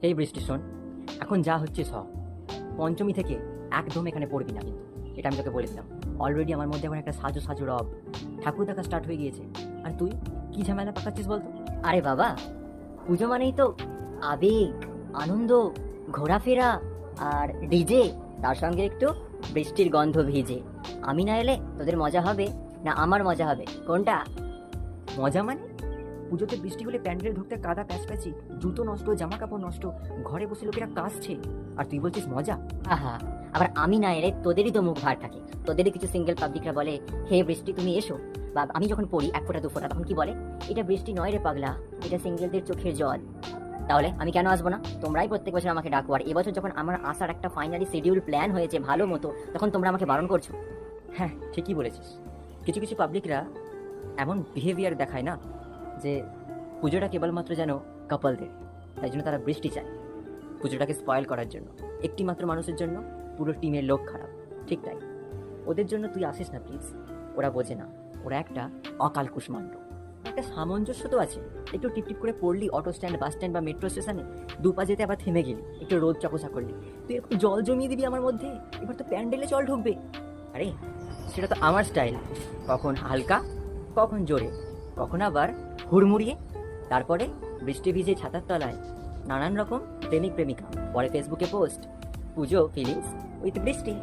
এই বৃষ্টি শোন, এখন যা হচ্ছে সব পঞ্চমী থেকে একদম এখানে পড়বি না কিন্তু, এটা আমি তোকে বলে দিলাম। অলরেডি আমার মধ্যে এখন একটা সাজু সাজু রব ঠাকুর দেখা স্টার্ট হয়ে গিয়েছে, আর তুই কি ঝামেলা পাকাচ্ছিস বলতো? আরে বাবা, পুজো মানেই তো আবেগ, আনন্দ, ঘোরাফেরা আর ডিজে, তার সঙ্গে একটু বৃষ্টির গন্ধ ভিজে। আমি না এলে তোদের মজা হবে না আমার মজা হবে, কোনটা? মজা মানে? পুজোতে বৃষ্টি হলে প্যান্ডেলে ঢুকতে কাদা প্যাচপ্যাচি, জুতো নষ্ট, জামা কাপড় নষ্ট, ঘরে বসে লোকেরা কাশছে, আর তুই বলছিস মজা? আহা, আবার আমি না এলে তোদেরই তো মুখ ভার থাকে। তোদেরই কিছু সিঙ্গেল পাবলিকরা বলে, হে বৃষ্টি তুমি এসো। বা আমি যখন পড়ি এক ফোঁটা দু ফোঁটা, তখন কি বলে, এটা বৃষ্টি নয় রে পাগলা, এটা সিঙ্গেলদের চোখের জল। তাহলে আমি কেন আসবো না? তোমরাই প্রত্যেক বছর আমাকে ডাকো, আর এবছর যখন আমার আসার একটা ফাইনালি শিডিউল প্ল্যান হয়েছে ভালো মতো, তখন তোমরা আমাকে বারণ করছো। হ্যাঁ, ঠিকই বলেছিস। কিছু কিছু পাবলিকরা এমন বিহেভিয়ার দেখায় না, যে পুজোটা কেবলমাত্র যেন কাপলদের, তাই জন্য তারা বৃষ্টি চায় পুজোটাকে স্পয়েল করার জন্য। একটি মাত্র মানুষের জন্য পুরো টিমের লোক খারাপ, ঠিক তাই। ওদের জন্য তুই আসিস না প্লিজ, ওরা বোঝে না, ওরা একটা অকাল কুষ্মাণ্ড। একটা সামঞ্জস্য তো আছে, একটু টিপটিপ করে পড়লি অটো স্ট্যান্ড, বাস স্ট্যান্ড বা মেট্রো স্টেশনে, দুপা যেতে আবার থেমে গেলি, একটু রোদ চকচা করলি, তুই একটু জল জমিয়ে দিবি আমার মধ্যে, এবার তো প্যান্ডেলে জল ঢুকবে। আরে সেটা তো আমার স্টাইল, কখন হালকা, কখন জোরে, কখন আবার হুড়মুড়িয়ে। তারপরে বৃষ্টি ভিজে ছাতার তলায় নানান রকম প্রেমিক প্রেমিকা, পরে ফেসবুকে পোস্ট, পুজো ফিলিংস উইথ বৃষ্টি।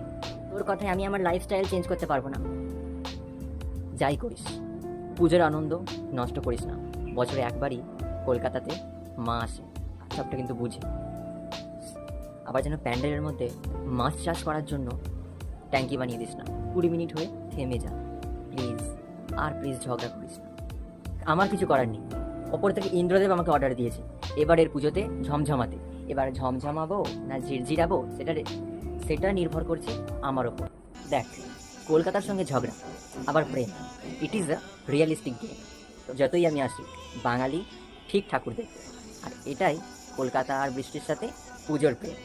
তোর কথায় আমি আমার লাইফস্টাইল চেঞ্জ করতে পারবো না। যাই করিস, পুজোর আনন্দ নষ্ট করিস না। বছরে একবারই কলকাতাতে মা আসে, সবটা কিন্তু বুঝে। আবার যেন প্যান্ডেলের মধ্যে মাছ চাষ করার জন্য ট্যাঙ্কি বানিয়ে দিস না, 20 মিনিট হয়ে থেমে যা প্লিজ। আর প্লিজ ঝগড়া করিস না, আমার কিছু করার নেই। ওপর থেকে ইন্দ্রদেব আমাকে অর্ডার দিয়েছে এবারের পুজোতে ঝমঝমাতে। এবার ঝমঝমাবো না ঝিরঝিরাবো, সেটা নির্ভর করছে আমার ওপর। দেখ, কলকাতার সঙ্গে ঝগড়া আবার প্রেম, it is a realistic game. যতই আমি আসি, বাঙালি ঠিক ঠাকুর দেখতে, আর এটাই কলকাতা আর বৃষ্টির সাথে পুজোর প্রেম।